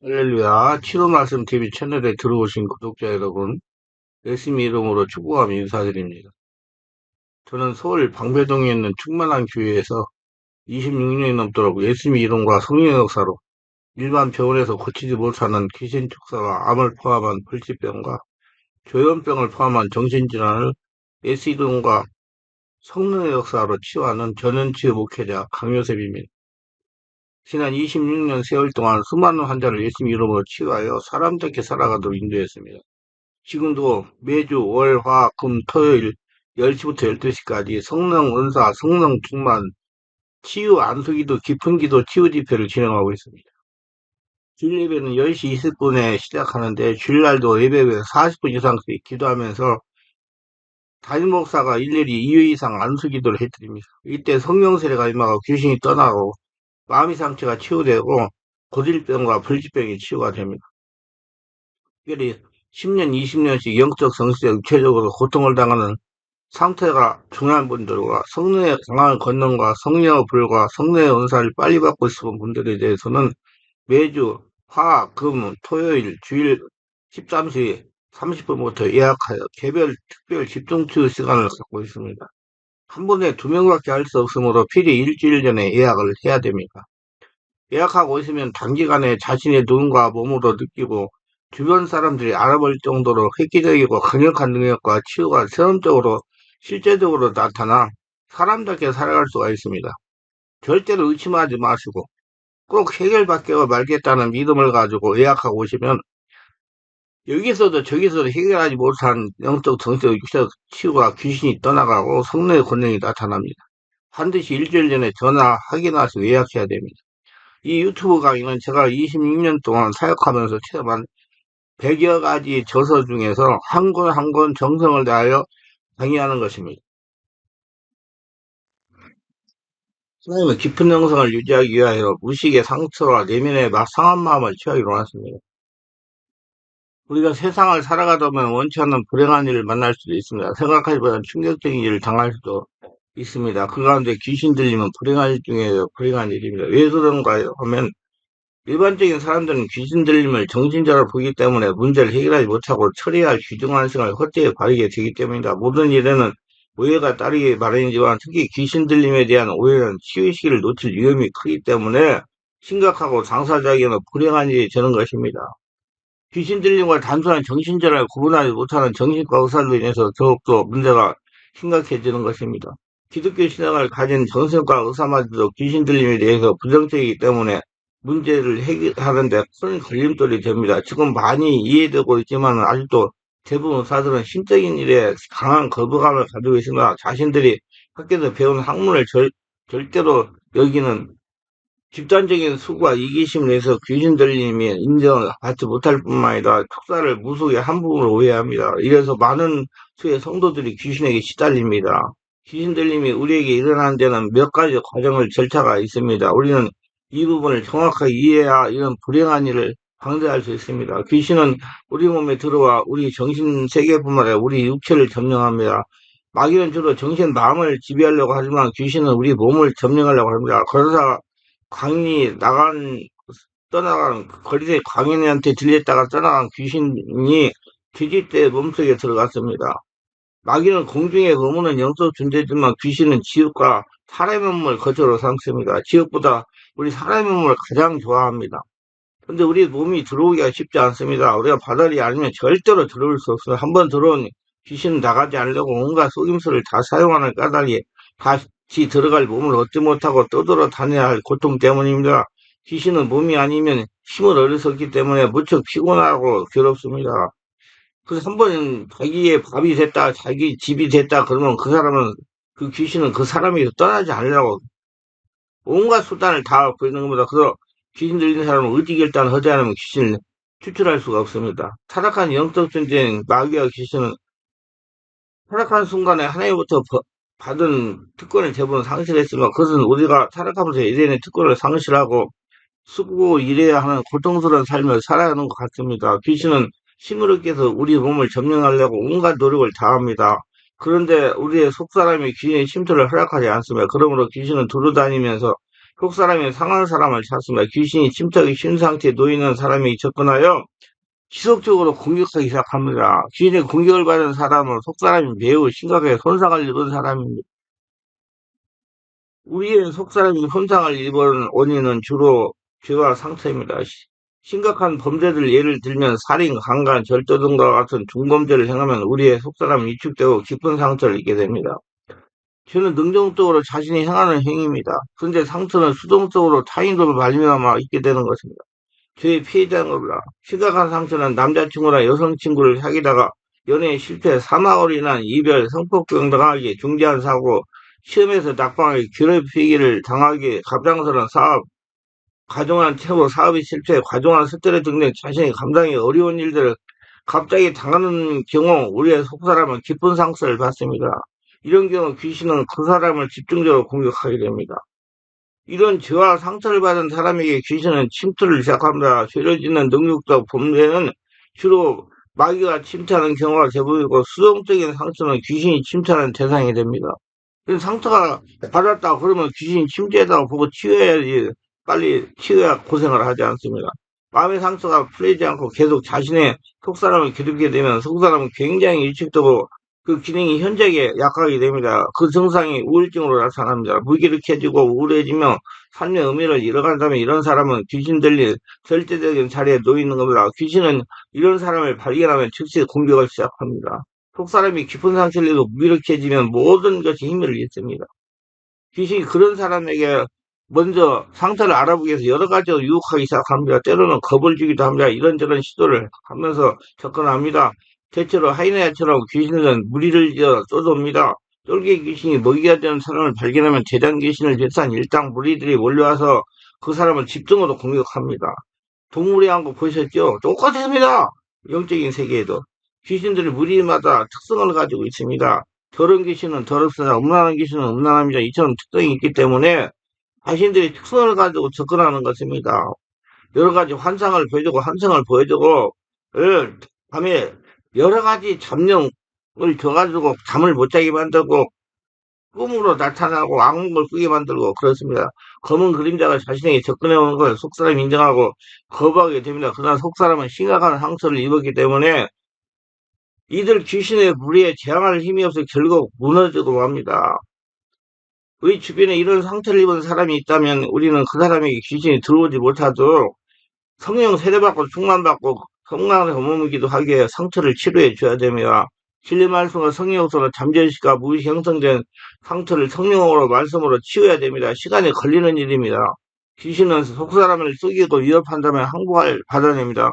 할렐루야. 치료 말씀 TV 채널에 들어오신 구독자 여러분, 예수님 이름으로 축복하며 인사드립니다. 저는 서울 방배동에 있는 충만한 교회에서 26년이 넘도록 예수님 이름과 성령의 역사로 일반 병원에서 고치지 못하는 귀신 축사와 암을 포함한 불치병과 조현병을 포함한 정신질환을 예수 이름과 성령의 역사로 치유하는 전현치유 목회자 강요셉입니다. 지난 26년 세월 동안 수많은 환자를 예수님 이름으로 치유하여 사람답게 살아가도록 인도했습니다. 지금도 매주 월, 화, 금, 토요일 10시부터 12시까지 성령 은사, 성령 충만, 치유 안수기도, 깊은 기도, 치유 집회를 진행하고 있습니다. 주일 예배는 10시 20분에 시작하는데 주일날도 예배 후에 40분 이상씩 기도하면서 담임 목사가 일일이 2회 이상 안수기도를 해드립니다. 이때 성령 세례가 임하고 귀신이 떠나고 마음의 상처가 치유되고 고질병과 불치병이 치유가 됩니다. 특별히 10년, 20년씩 영적 성실에 육체적으로 고통을 당하는 상태가 중요한 분들과 성령의 강한 권능과 성령의 불과 성령의 은사를 빨리 받고 싶은 분들에 대해서는 매주 화, 금, 토요일, 주일 13시 30분부터 예약하여 개별 특별 집중치유 시간을 갖고 있습니다. 한 번에 2명밖에 할 수 없으므로 필히 일주일 전에 예약을 해야 됩니다. 예약하고 있으면 단기간에 자신의 눈과 몸으로 느끼고 주변 사람들이 알아볼 정도로 획기적이고 강력한 능력과 치유가 체험적으로 실제적으로 나타나 사람답게 살아갈 수가 있습니다. 절대로 의심하지 마시고 꼭 해결받게 말겠다는 믿음을 가지고 예약하고 오시면 여기서도 저기서도 해결하지 못한 영적, 정적, 육적 치유가 귀신이 떠나가고 성령의 권능이 나타납니다. 반드시 일주일 전에 전화 확인하시고 예약해야 됩니다. 이 유튜브 강의는 제가 26년 동안 사역하면서 체험한 100여 가지 저서 중에서 한 권 한 권 정성을 다하여 강의하는 것입니다. 하나님은 깊은 영성을 유지하기 위하여 무식의 상처와 내면의 상한 마음을 취하기로 하십니다. 우리가 세상을 살아가다 보면 원치 않는 불행한 일을 만날 수도 있습니다. 생각하기보다 충격적인 일을 당할 수도 있습니다. 그 가운데 귀신 들리면 불행한 일 중에 불행한 일입니다. 왜 그런가요? 하면 일반적인 사람들은 귀신 들림을 정신자로 보기 때문에 문제를 해결하지 못하고 처리할 귀중한 시간을 헛되이 버리게 되기 때문이다. 모든 일에는 오해가 따르기 마련이지만 특히 귀신 들림에 대한 오해는 치유 시기를 놓칠 위험이 크기 때문에 심각하고 당사자에게는 불행한 일이 되는 것입니다. 귀신 들림과 단순한 정신질환을 구분하지 못하는 정신과 의사로 인해서 더욱더 문제가 심각해지는 것입니다. 기독교 신앙을 가진 정신과 의사마저도 귀신 들림에 대해서 부정적이기 때문에 문제를 해결하는데 큰 걸림돌이 됩니다. 지금 많이 이해되고 있지만 아직도 대부분 의사들은 신적인 일에 강한 거부감을 가지고 있으나 자신들이 학교에서 배운 학문을 절대로 여기는 집단적인 수고와 이기심을 해서 귀신 들림이 인정을 받지 못할 뿐만 아니라 축사를 무속의 한 부분으로 오해합니다. 이래서 많은 수의 성도들이 귀신에게 시달립니다. 귀신 들림이 우리에게 일어나는 데는 몇 가지 과정을 절차가 있습니다. 우리는 이 부분을 정확하게 이해해야 이런 불행한 일을 방지할 수 있습니다. 귀신은 우리 몸에 들어와 우리 정신 세계뿐만 아니라 우리 육체를 점령합니다. 마귀는 주로 정신 마음을 지배하려고 하지만 귀신은 우리 몸을 점령하려고 합니다. 그러다가 떠나간 거리대 광인한테 들렸다가 떠나간 귀신이 돼지떼 몸속에 들어갔습니다. 마귀는 공중에 머무는 영적 존재지만 귀신은 지옥과 사람의 몸을 거처로 삼습니다. 지옥보다 우리 사람의 몸을 가장 좋아합니다. 근데 우리 몸이 들어오기가 쉽지 않습니다. 우리가 바다리 아니면 절대로 들어올 수 없어요. 한번 들어온 귀신은 나가지 않으려고 온갖 속임수를 다 사용하는 까닭에 다시 들어갈 몸을 얻지 못하고 떠돌아 다녀야 할 고통 때문입니다. 귀신은 몸이 아니면 힘을 얻을 수 없기 때문에 무척 피곤하고 괴롭습니다. 그래서 한 번 자기의 밥이 됐다, 자기 집이 됐다 그러면 그 사람은 그 귀신은 그 사람이 떠나지 않으려고 온갖 수단을 다 갖고 있는 겁니다. 그래서 귀신 들리는 사람은 의지결단 하지 않으면 귀신을 추출할 수가 없습니다. 타락한 영적 존재인 마귀와 귀신은 타락한 순간에 하나님부터 받은 특권을 대부분 상실했지만 그것은 우리가 타락하면서 에덴의 특권을 상실하고 쓰고 일해야 하는 고통스러운 삶을 살아야 하는 것 같습니다. 귀신은 힘을 얻기 위해서 우리 몸을 점령하려고 온갖 노력을 다합니다. 그런데 우리의 속사람이 귀신의 침투를 허락하지 않습니다. 그러므로 귀신은 두루다니면서 속사람이 상한 사람을 찾습니다. 귀신이 침투하기 쉬운 상태에 놓이는 사람이 접근하여 지속적으로 공격하기 시작합니다. 귀신의 공격을 받은 사람은 속사람이 매우 심각하게 손상을 입은 사람입니다. 우리의 속사람이 손상을 입은 원인은 주로 죄와 상처입니다. 심각한 범죄들 예를 들면 살인, 강간, 절도 등과 같은 중범죄를 행하면 우리의 속사람은 위축되고 깊은 상처를 입게 됩니다. 죄는 능동적으로 자신이 행하는 행위입니다. 그런데 상처는 수동적으로 타인으로 말미암아 있게 되는 것입니다. 죄의 피해자인 겁니다. 심각한 상처는 남자친구나 여성친구를 사귀다가 연애에 실패, 사망으로 인한 이별, 성폭행 당하기, 중대한 사고, 시험에서 낙방하기, 괴롭히기를 당하기, 갑작스러운 사업, 과중한 체고, 사업이 실패, 과중한 스트레스 등등 자신이 감당이 어려운 일들을 갑자기 당하는 경우 우리의 속사람은 깊은 상처를 받습니다. 이런 경우 귀신은 그 사람을 집중적으로 공격하게 됩니다. 이런 죄와 상처를 받은 사람에게 귀신은 침투를 시작합니다. 죄를 짓는 능력적 범죄는 주로 마귀가 침투하는 경우가 대부분이고 수동적인 상처는 귀신이 침투하는 대상이 됩니다. 상처가 받았다 그러면 귀신이 침투했다고 보고 치유해야지 빨리 치유해야 고생을 하지 않습니다. 마음의 상처가 풀리지 않고 계속 자신의 속사람을 괴롭게 되면 속사람은 굉장히 일축되고 그 기능이 현저하게 약하게 됩니다. 그 증상이 우울증으로 나타납니다. 무기력해지고 우울해지며 삶의 의미를 잃어간다면 이런 사람은 귀신 들린 절대적인 자리에 놓이는 겁니다. 귀신은 이런 사람을 발견하면 즉시 공격을 시작합니다. 속사람이 깊은 상처를 입고 무기력해지면 모든 것이 힘을 잃습니다. 귀신이 그런 사람에게 먼저 상태를 알아보기 위해서 여러 가지로 유혹하기 시작합니다. 때로는 겁을 주기도 합니다. 이런저런 시도를 하면서 접근합니다. 대체로 하이에나처럼 귀신은 무리를 지어 쫓아옵니다. 쫄개 귀신이 먹이가 되는 사람을 발견하면 대장 귀신을 비롯한 일당 무리들이 몰려와서 그 사람을 집중으로 공격합니다. 동물의 왕국 보셨죠? 똑같습니다. 영적인 세계에도. 귀신들이 무리마다 특성을 가지고 있습니다. 더러운 귀신은 더럽습니다. 음란한 귀신은 음란합니다. 이처럼 특성이 있기 때문에 자신들이 특성을 가지고 접근하는 것입니다. 여러 가지 환상을 보여주고 환상을 보여주고 밤에 여러 가지 잠령을 줘가지고 잠을 못 자게 만들고 꿈으로 나타나고 악몽을 꾸게 만들고 그렇습니다. 검은 그림자가 자신에게 접근해 오는 걸 속사람이 인정하고 거부하게 됩니다. 그러나 속사람은 심각한 상처를 입었기 때문에 이들 귀신의 무리에 제항할 힘이 없어 결국 무너지고 맙니다. 우리 주변에 이런 상처를 입은 사람이 있다면 우리는 그 사람에게 귀신이 들어오지 못하도록 성령 세례받고 충만받고 성령의 머무기도 하기에 상처를 치료해 줘야 됩니다. 진리 말씀과 성령으로 잠재의식과 무의식 형성된 상처를 성령으로 말씀으로 치유해야 됩니다. 시간이 걸리는 일입니다. 귀신은 속사람을 속이고 위협한다면 항복을 받아냅니다.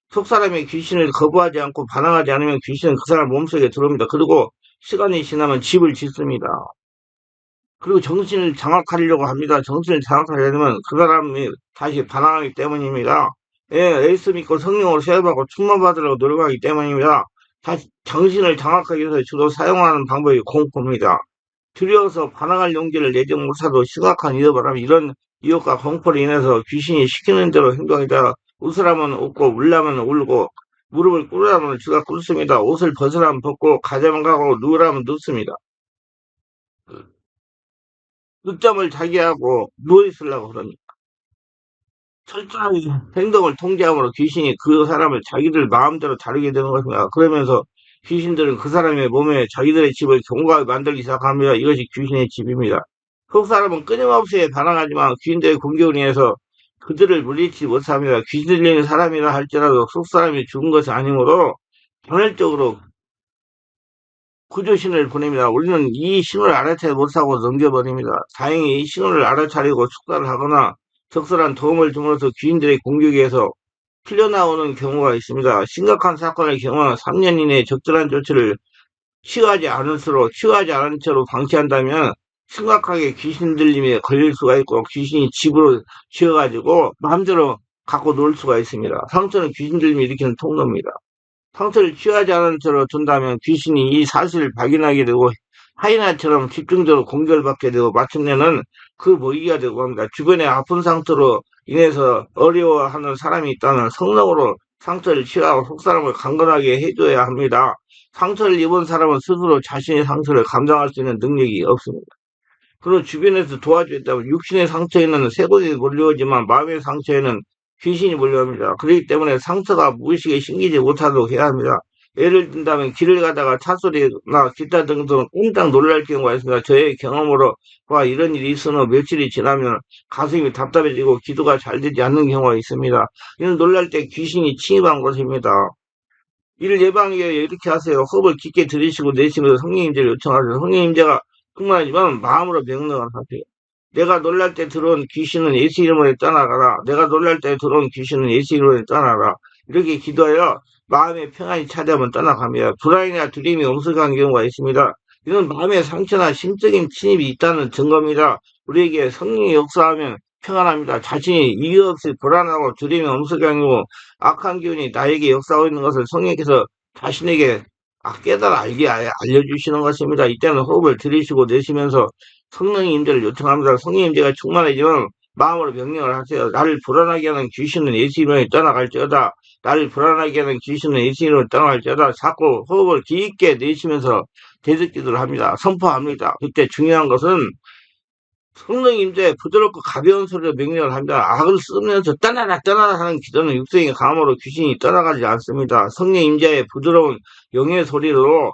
속사람이 귀신을 거부하지 않고 반항하지 않으면 귀신은 그 사람 몸속에 들어옵니다. 그리고 시간이 지나면 집을 짓습니다. 그리고 정신을 장악하려고 합니다. 정신을 장악하려면 그 사람이 다시 반항하기 때문입니다. 예, 예수 믿고 성령으로 세례받고 충만받으려고 노력하기 때문입니다. 다시 정신을 장악하기 위해서 주로 사용하는 방법이 공포입니다. 두려워서 반항할 용기를 내지 못하도 심각한 위협을 하면 이런 위협과 공포로 인해서 귀신이 시키는 대로 행동이다. 웃으라면 웃고 울라면 울고 무릎을 꿇으라면 주가 꿇습니다. 옷을 벗으라면 벗고 가자면 가고 누우라면 눕습니다. 늦잠을 자게 하고 누워있으려고 그러니 철저하게 행동을 통제함으로 귀신이 그 사람을 자기들 마음대로 다루게 되는 것입니다. 그러면서 귀신들은 그 사람의 몸에 자기들의 집을 견고하게 만들기 시작합니다. 이것이 귀신의 집입니다. 그 사람은 끊임없이 반항하지만 귀신들의 공격을 인해서 그들을 물리치지 못합니다. 귀신 들리는 사람이라 할지라도 속 사람이 죽은 것이 아니므로 간헐적으로 구조신을 보냅니다. 우리는 이 신호를 알아채지 못하고 넘겨버립니다. 다행히 이 신호를 알아차리고 축사를 하거나 적절한 도움을 줌으로써 귀인들의 공격에서 풀려나오는 경우가 있습니다. 심각한 사건의 경우는 3년 이내에 적절한 조치를 취하지 않은 채로 방치한다면 심각하게 귀신 들림에 걸릴 수가 있고 귀신이 집으로 지어가지고 마음대로 갖고 놀 수가 있습니다. 상처는 귀신 들림이 일으키는 통로입니다. 상처를 취하지 않은 채로 둔다면 귀신이 이 사실을 발견하게 되고 하이나처럼 집중적으로 공격을 받게 되고 마침내는 그 모기가 되고 합니다. 주변에 아픈 상처로 인해서 어려워하는 사람이 있다면 성령으로 상처를 취하고 속사람을 강건하게 해줘야 합니다. 상처를 입은 사람은 스스로 자신의 상처를 감당할 수 있는 능력이 없습니다. 그런 주변에서 도와주겠다면 육신의 상처에는 쇠고기 몰려오지만 마음의 상처에는 귀신이 몰려옵니다. 그렇기 때문에 상처가 무의식에 심기지 못하도록 해야 합니다. 예를 든다면 길을 가다가 차 소리나 기타 등등 꼼짝 놀랄 경우가 있습니다. 저의 경험으로 와 이런 일이 있은 후 며칠이 지나면 가슴이 답답해지고 기도가 잘 되지 않는 경우가 있습니다. 이는 놀랄 때 귀신이 침입한 것입니다. 이를 예방하기 위해 이렇게 하세요. 호흡을 깊게 들이쉬고 내쉬면서 성령 임재를 요청하세요. 성령 임재가 충만하지만 마음으로 명령을 하세요. 내가 놀랄 때 들어온 귀신은 예수 이름으로 떠나가라. 내가 놀랄 때 들어온 귀신은 예수 이름으로 떠나가라. 이렇게 기도하여 마음의 평안이 찾아오면 떠나갑니다. 불안이나 두려움이 엄습한 경우가 있습니다. 이는 마음의 상처나 심적인 침입이 있다는 증거입니다. 우리에게 성령이 역사하면 평안합니다. 자신이 이유 없이 불안하고 두려움이 엄습한 경우 악한 기운이 나에게 역사하고 있는 것을 성령께서 자신에게 깨달아 알게 알려주시는 것입니다. 이때는 호흡을 들이쉬고 내쉬면서 성령의 임재를 요청합니다. 성령의 임재가 충만해지면 마음으로 명령을 하세요. 나를 불안하게 하는 귀신은 예수 이름으로 떠나갈지어다. 나를 불안하게 하는 귀신은 예수 이름으로 떠나갈지어다. 자꾸 호흡을 깊게 내쉬면서 대적기도를 합니다. 선포합니다. 그때 중요한 것은 성령 임재에 부드럽고 가벼운 소리로 명령을 합니다. 악을 쓰면서 떠나라 떠나라 하는 기도는 육성의 감으로 귀신이 떠나가지 않습니다. 성령 임재의 부드러운 영의 소리로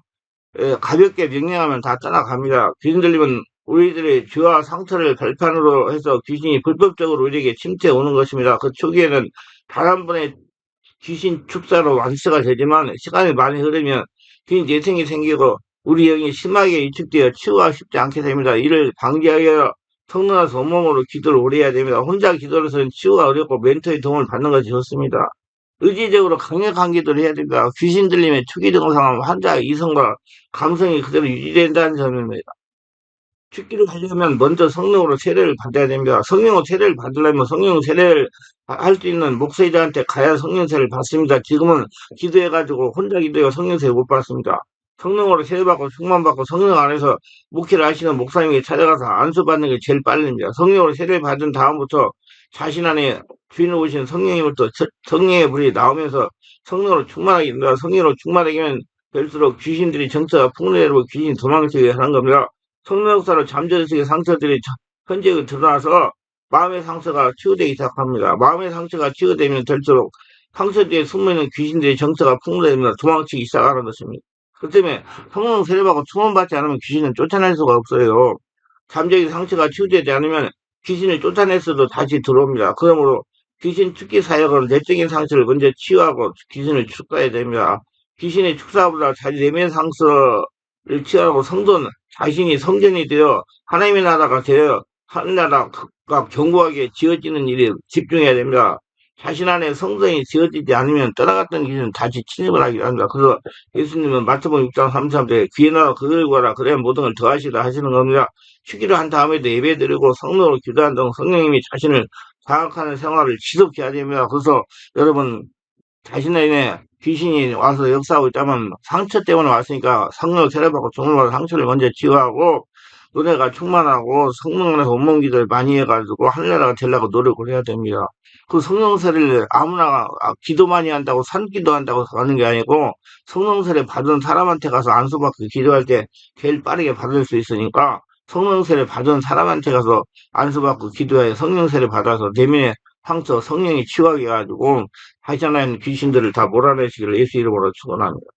가볍게 명령하면 다 떠나갑니다. 귀신 들리면 우리들의 죄와 상처를 발판으로 해서 귀신이 불법적으로 우리에게 침투해 오는 것입니다. 그 초기에는 단 한 번의 귀신 축사로 완수가 되지만 시간이 많이 흐르면 귀신 재생이 생기고 우리 영이 심하게 위축되어 치유가 쉽지 않게 됩니다. 이를 방지하여 성령께서 온몸으로 기도를 오래 해야 됩니다. 혼자 기도로서는 치유가 어렵고 멘토의 도움을 받는 것이 좋습니다. 의지적으로 강력한 기도를 해야 됩니다. 귀신 들림의 초기 증상은 환자의 이성과 감성이 그대로 유지된다는 점입니다. 죽기를 하려면 먼저 성령으로 세례를 받아야 됩니다. 성령으로 세례를 받으려면 성령 세례를 할 수 있는 목사님들한테 가야 성령 세례를 받습니다. 지금은 기도해가지고 혼자 기도해가 성령 세례 못 받습니다. 성령으로 세례받고 충만받고 성령 안에서 목회를 하시는 목사님이 찾아가서 안수받는 게 제일 빠릅니다. 성령으로 세례를 받은 다음부터 자신 안에 주인 오신 성령님부터 성령의 불이 나오면서 성령으로 충만하게 됩니다. 성령으로 충만하게 되면 될수록 귀신들이 정처가 풍부해지고 귀신이 도망치게 하는 겁니다. 성령 역사로 잠재의식의 상처들이 현재 드러나서 마음의 상처가 치유되기 시작합니다. 마음의 상처가 치유되면 될수록 상처 뒤에 숨어있는 귀신들의 정처가 풍부해집니다. 도망치기 시작하는 것입니다. 그 때문에 성령 세례받고 충만받지 않으면 귀신은 쫓아낼 수가 없어요. 잠재의 상처가 치유되지 않으면 귀신을 쫓아냈어도 다시 들어옵니다. 그러므로 귀신 축기 사역은 내적인 상처를 먼저 치유하고 귀신을 축사해야 됩니다. 귀신의 축사보다 자기 내면 상처를 치유하고 성도는 자신이 성전이 되어 하나님의 나라가 되어 하늘나라가 견고하게 지어지는 일에 집중해야 됩니다. 자신 안에 성전이 지어지지 않으면 떠나갔던 귀신은 다시 침입을 하기도 합니다. 그래서 예수님은 마태복음 6장 33절에 귀에 나와 그를 구하라 그래야 모든 걸 더하시라 하시는 겁니다. 휴기를 한 다음에도 예배드리고 성령으로 기도한 등 성령님이 자신을 장악하는 생활을 지속해야 됩니다. 그래서 여러분 자신의 귀신이 와서 역사하고 있다면 상처 때문에 왔으니까 성령 세례받고 종을받아 상처를 먼저 치유하고 은혜가 충만하고 성령 안에서 온몸 기도를 많이 해가지고 하늘나라가 되려고 노력을 해야 됩니다. 그 성령 세례를 아무나 기도 많이 한다고 산기도 한다고 하는 게 아니고 성령 세례 받은 사람한테 가서 안수받고 기도할 때 제일 빠르게 받을 수 있으니까 성령 세례 받은 사람한테 가서 안수받고 기도해 성령 세례 받아서 내면의 상처 성령이 치유하게 해가지고 하찮은 귀신들을 다 몰아내시기를 예수 이름으로 축원합니다.